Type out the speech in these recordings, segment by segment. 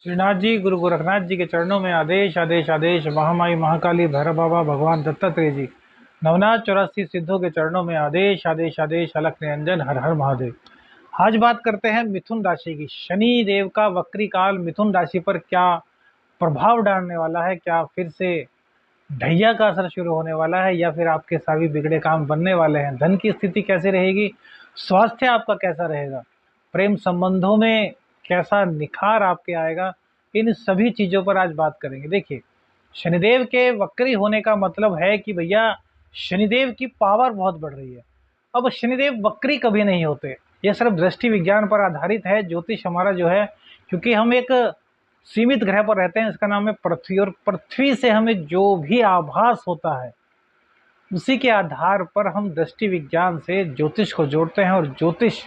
श्रीनाथ जी, गुरु गोरखनाथ जी के चरणों में आदेश आदेश आदेश। महामाई महाकाली भैरव बाबा भगवान दत्तात्रेय जी, नवनाथ 84 सिद्धों के चरणों में आदेश आदेश आदेश। अलख निरंजन, हर हर महादेव। आज बात करते हैं मिथुन राशि की। शनि देव का वक्री काल मिथुन राशि पर क्या प्रभाव डालने वाला है? क्या फिर से ढैया का असर शुरू होने वाला है, या फिर आपके सभी बिगड़े काम बनने वाले हैं? धन की स्थिति कैसे रहेगी? स्वास्थ्य आपका कैसा रहेगा? प्रेम संबंधों में कैसा निखार आपके आएगा? इन सभी चीजों पर आज बात करेंगे। देखिए, शनिदेव के वक्री होने का मतलब है कि भैया शनिदेव की पावर बहुत बढ़ रही है। अब शनिदेव वक्री कभी नहीं होते, यह सिर्फ दृष्टि विज्ञान पर आधारित है। ज्योतिष हमारा जो है, क्योंकि हम एक सीमित ग्रह पर रहते हैं, इसका नाम है पृथ्वी, और पृथ्वी से हमें जो भी आभास होता है उसी के आधार पर हम दृष्टि विज्ञान से ज्योतिष को जोड़ते हैं, और ज्योतिष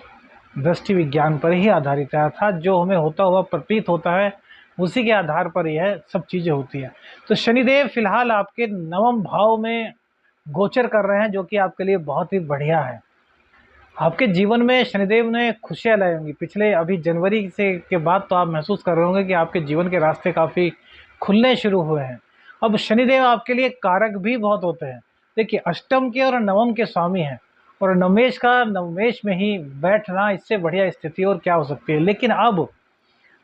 दृष्टि विज्ञान पर ही आधारित है। अर्थात जो हमें होता हुआ प्रतीत होता है उसी के आधार पर यह सब चीज़ें होती हैं। तो शनिदेव फिलहाल आपके नवम भाव में गोचर कर रहे हैं, जो कि आपके लिए बहुत ही बढ़िया है। आपके जीवन में शनिदेव ने खुशियाँ लाई होंगी। पिछले अभी जनवरी से के बाद तो आप महसूस कर रहे होंगे कि आपके जीवन के रास्ते काफ़ी खुलने शुरू हुए हैं। अब शनिदेव आपके लिए कारक भी बहुत होते हैं। देखिए, अष्टम के और नवम के स्वामी हैं, और नवमेश का नवमेश में ही बैठना, इससे बढ़िया स्थिति और क्या हो सकती है। लेकिन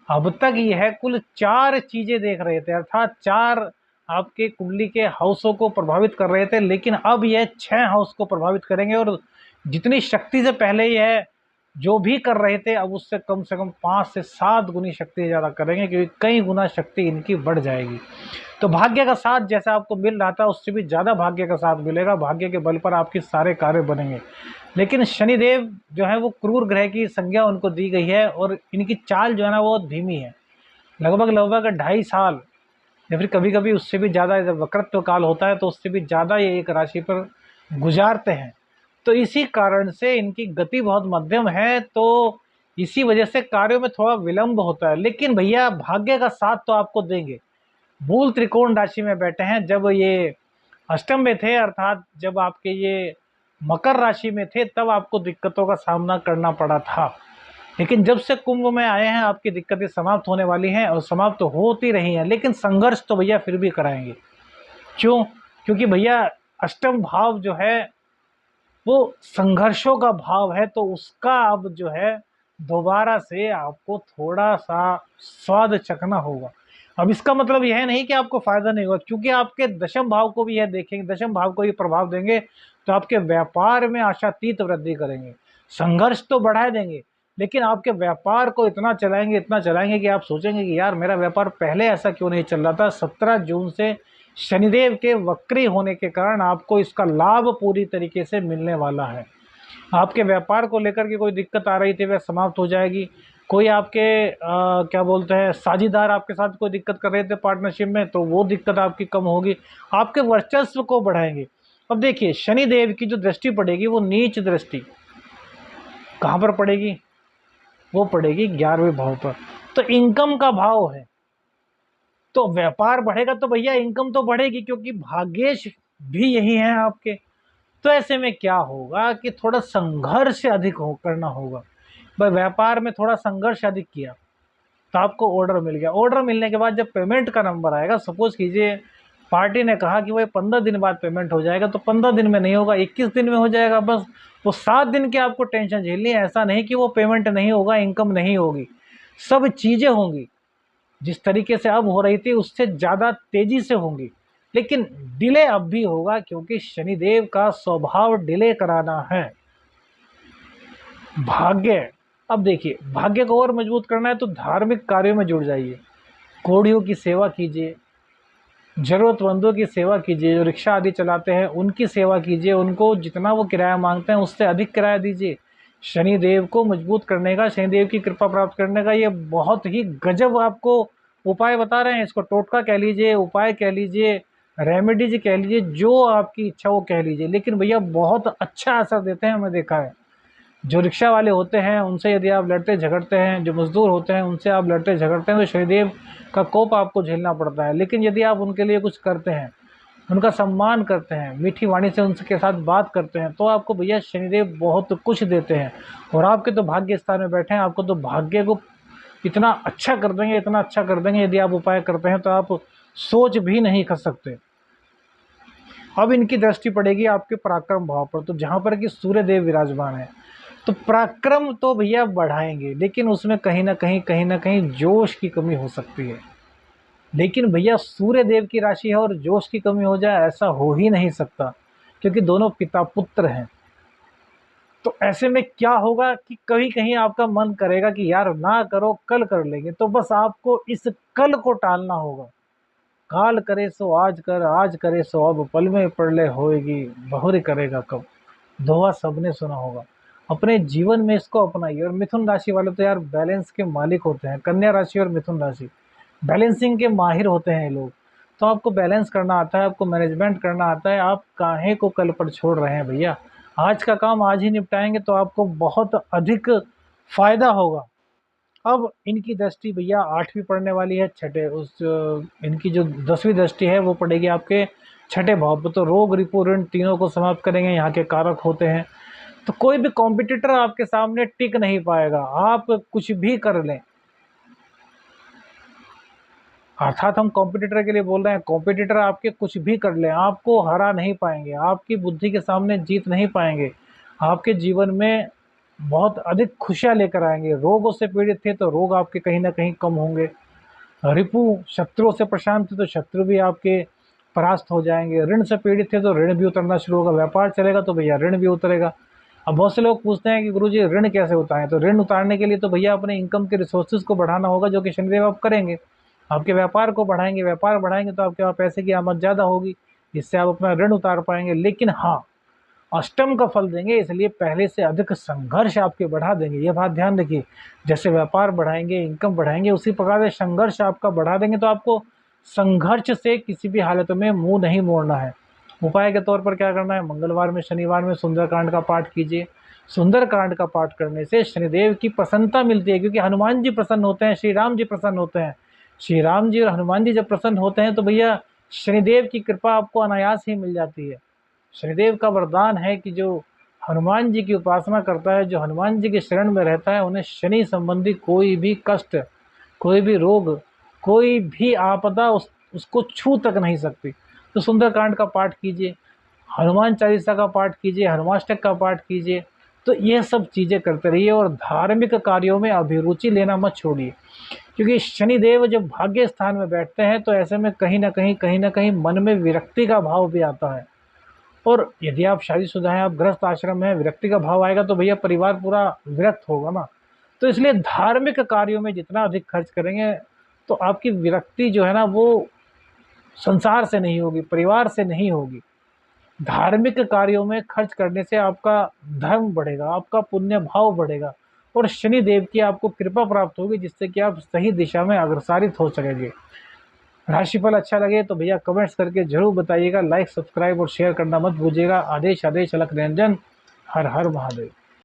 अब तक यह कुल 4 चीज़ें देख रहे थे, अर्थात 4 आपके कुंडली के हाउसों को प्रभावित कर रहे थे, लेकिन अब यह 6 हाउस को प्रभावित करेंगे। और जितनी शक्ति से पहले यह जो भी कर रहे थे, अब उससे कम से कम 5 से 7 गुनी शक्ति ज़्यादा करेंगे, क्योंकि कई गुना शक्ति इनकी बढ़ जाएगी। तो भाग्य का साथ जैसा आपको मिल रहा था, उससे भी ज़्यादा भाग्य का साथ मिलेगा। भाग्य के बल पर आपके सारे कार्य बनेंगे। लेकिन शनिदेव जो है वो क्रूर ग्रह की संज्ञा उनको दी गई है, और इनकी चाल जो है ना वो धीमी है। लगभग 2.5 साल, या फिर कभी कभी उससे भी ज़्यादा, जब वक्रत्व काल होता है तो उससे भी ज़्यादा ये एक राशि पर गुजारते हैं। तो इसी कारण से इनकी गति बहुत मध्यम है, तो इसी वजह से कार्यों में थोड़ा विलंब होता है। लेकिन भैया भाग्य का साथ तो आपको देंगे। मूल त्रिकोण राशि में बैठे हैं। जब ये अष्टम में थे, अर्थात जब आपके ये मकर राशि में थे, तब आपको दिक्कतों का सामना करना पड़ा था। लेकिन जब से कुंभ में आए हैं, आपकी दिक्कतें समाप्त होने वाली हैं, और समाप्त तो होती रही हैं। लेकिन संघर्ष तो भैया फिर भी कराएंगे। क्यों? क्योंकि भैया अष्टम भाव जो है वो संघर्षों का भाव है, तो उसका अब जो है दोबारा से आपको थोड़ा सा स्वाद चखना होगा। अब इसका मतलब यह नहीं कि आपको फायदा नहीं होगा, क्योंकि आपके दशम भाव को भी यह देखेंगे, दशम भाव को ये प्रभाव देंगे, तो आपके व्यापार में आशातीत वृद्धि करेंगे। संघर्ष तो बढ़ा देंगे, लेकिन आपके व्यापार को इतना चलाएंगे कि आप सोचेंगे कि यार मेरा व्यापार पहले ऐसा क्यों नहीं चल रहा था। 17 जून से शनिदेव के वक्री होने के कारण आपको इसका लाभ पूरी तरीके से मिलने वाला है। आपके व्यापार को लेकर के कोई दिक्कत आ रही थी, वह समाप्त हो जाएगी। कोई आपके क्या बोलते हैं, साझीदार आपके साथ कोई दिक्कत कर रहे थे पार्टनरशिप में, तो वो दिक्कत आपकी कम होगी। आपके वर्चस्व को बढ़ाएंगे। अब देखिए, शनिदेव की जो दृष्टि पड़ेगी वो नीच दृष्टि कहाँ पर पड़ेगी? वो पड़ेगी 11वें भाव पर। तो इनकम का भाव है, तो व्यापार बढ़ेगा तो भैया इनकम तो बढ़ेगी, क्योंकि भाग्येश भी यही है आपके। तो ऐसे में क्या होगा कि थोड़ा संघर्ष अधिक करना होगा। भाई व्यापार में थोड़ा संघर्ष अधिक किया तो आपको ऑर्डर मिल गया। ऑर्डर मिलने के बाद जब पेमेंट का नंबर आएगा, सपोज कीजिए पार्टी ने कहा कि भाई 15 दिन बाद पेमेंट हो जाएगा, तो 15 दिन में नहीं होगा, 21 दिन में हो जाएगा। बस वो 7 दिन की आपको टेंशन झेलनी है। ऐसा नहीं कि वो पेमेंट नहीं होगा, इनकम नहीं होगी, सब चीज़ें होंगी। जिस तरीके से अब हो रही थी उससे ज़्यादा तेज़ी से होंगी, लेकिन डिले अब भी होगा, क्योंकि शनिदेव का स्वभाव डिले कराना है। भाग्य, अब देखिए, भाग्य को और मजबूत करना है तो धार्मिक कार्यों में जुड़ जाइए। कोढ़ियों की सेवा कीजिए, ज़रूरतमंदों की सेवा कीजिए, जो रिक्शा आदि चलाते हैं उनकी सेवा कीजिए। उनको जितना वो किराया मांगते हैं उससे अधिक किराया दीजिए। शनिदेव को मजबूत करने का, शनिदेव की कृपा प्राप्त करने का ये बहुत ही गजब आपको उपाय बता रहे हैं। इसको टोटका कह लीजिए, उपाय कह लीजिए, रेमेडीज कह लीजिए, जो आपकी इच्छा वो कह लीजिए, लेकिन भैया बहुत अच्छा असर देते हैं। हमने देखा है, जो रिक्शा वाले होते हैं उनसे यदि आप लड़ते झगड़ते हैं, जो मजदूर होते हैं उनसे आप लड़ते झगड़ते हैं, तो शनिदेव का कोप आपको झेलना पड़ता है। लेकिन यदि आप उनके लिए कुछ करते हैं, उनका सम्मान करते हैं, मीठी वाणी से उनके साथ बात करते हैं, तो आपको भैया शनिदेव बहुत कुछ देते हैं। और आपके तो भाग्य स्थान में बैठे हैं, आपको तो भाग्य को इतना अच्छा कर देंगे, इतना अच्छा कर देंगे, यदि आप उपाय करते हैं तो आप सोच भी नहीं कर सकते। अब इनकी दृष्टि पड़ेगी आपके पराक्रम भाव पर, तो जहाँ पर कि सूर्य देव विराजमान है, तो पराक्रम तो भैया बढ़ाएंगे, लेकिन उसमें कहीं ना कहीं जोश की कमी हो सकती है। लेकिन भैया सूर्य देव की राशि है और जोश की कमी हो जाए, ऐसा हो ही नहीं सकता, क्योंकि दोनों पिता पुत्र हैं। तो ऐसे में क्या होगा कि कहीं कहीं आपका मन करेगा कि यार ना करो, कल कर लेंगे। तो बस आपको इस कल को टालना होगा। काल करे सो आज कर, आज करे सो अब, पल में पड़ ले होएगी, बहुरी करेगा कब। दोहा सबने सुना होगा। अपने जीवन में इसको अपनाइए। और मिथुन राशि वाले तो यार बैलेंस के मालिक होते हैं। कन्या राशि और मिथुन राशि बैलेंसिंग के माहिर होते हैं ये लोग। तो आपको बैलेंस करना आता है, आपको मैनेजमेंट करना आता है। आप काहे को कल पर छोड़ रहे हैं भैया? आज का काम आज ही निपटाएंगे तो आपको बहुत अधिक फायदा होगा। अब इनकी दृष्टि भैया 8वीं पड़ने वाली है, छठे इनकी जो 10वीं दृष्टि है वो पड़ेगी आपके छठे भाव पर। तो रोग रिपू ऋण तीनों को समाप्त करेंगे, यहाँ के कारक होते हैं। तो कोई भी कॉम्पिटिटर आपके सामने टिक नहीं पाएगा, आप कुछ भी कर लें। अर्थात हम कॉम्पिटिटर के लिए बोल रहे हैं, कॉम्पिटिटर आपके कुछ भी कर लें, आपको हरा नहीं पाएंगे, आपकी बुद्धि के सामने जीत नहीं पाएंगे। आपके जीवन में बहुत अधिक खुशियाँ लेकर आएंगे। रोगों से पीड़ित थे तो रोग आपके कहीं ना कहीं कम होंगे। रिपु शत्रुओं से परेशान थे तो शत्रु भी आपके परास्त हो जाएंगे। ऋण से पीड़ित थे तो ऋण भी उतरना शुरू होगा। व्यापार चलेगा तो भैया ऋण भी उतरेगा। अब बहुत से लोग पूछते हैं कि गुरुजी ऋण कैसे उतारें? तो ऋण उतारने के लिए तो भैया अपने इनकम के रिसोर्सेज को बढ़ाना होगा, जो कि शनिदेव आप करेंगे। आपके व्यापार को बढ़ाएंगे, व्यापार बढ़ाएंगे तो आपके वहाँ पैसे की आमद ज़्यादा होगी, जिससे आप अपना ऋण उतार पाएंगे। लेकिन हाँ, अष्टम का फल देंगे, इसलिए पहले से अधिक संघर्ष आपके बढ़ा देंगे। ये बात ध्यान रखिए। जैसे व्यापार बढ़ाएंगे, इनकम बढ़ाएंगे, उसी प्रकार से संघर्ष आपका बढ़ा देंगे। तो आपको संघर्ष से किसी भी हालत में मुंह नहीं मोड़ना है। उपाय के तौर पर क्या करना है? मंगलवार में, शनिवार में सुंदरकांड का पाठ कीजिए। सुंदरकांड का पाठ करने से शनिदेव की प्रसन्नता मिलती है, क्योंकि हनुमान जी प्रसन्न होते हैं, श्री राम जी प्रसन्न होते हैं। श्री राम जी और हनुमान जी जब प्रसन्न होते हैं तो भैया शनिदेव की कृपा आपको अनायास ही मिल जाती है। शनिदेव का वरदान है कि जो हनुमान जी की उपासना करता है, जो हनुमान जी के शरण में रहता है, उन्हें शनि संबंधी कोई भी कष्ट, कोई भी रोग, कोई भी आपदा उसको छू तक नहीं सकती। तो सुंदरकांड का पाठ कीजिए, हनुमान चालीसा का पाठ कीजिए, हनुमाष्टक का पाठ कीजिए। तो ये सब चीज़ें करते रहिए और धार्मिक कार्यों में अभिरुचि लेना मत छोड़िए, क्योंकि शनिदेव जब भाग्य स्थान में बैठते हैं तो ऐसे में कहीं ना कहीं मन में विरक्ति का भाव भी आता है। और यदि आप शादीशुदा हैं, आप गृहस्थ आश्रम में हैं, विरक्ति का भाव आएगा तो भैया परिवार पूरा विरक्त होगा ना। तो इसलिए धार्मिक कार्यों में जितना अधिक खर्च करेंगे तो आपकी विरक्ति जो है ना वो संसार से नहीं होगी, परिवार से नहीं होगी। धार्मिक कार्यों में खर्च करने से आपका धर्म बढ़ेगा, आपका पुण्य भाव बढ़ेगा और शनि देव की आपको कृपा प्राप्त होगी, जिससे कि आप सही दिशा में अग्रसारित हो सकेंगे। राशिफल अच्छा लगे तो भैया कमेंट्स करके जरूर बताइएगा। लाइक, सब्सक्राइब और शेयर करना मत भूलिएगा। आदेश आदेश अलख निरंजन। हर हर महादेव।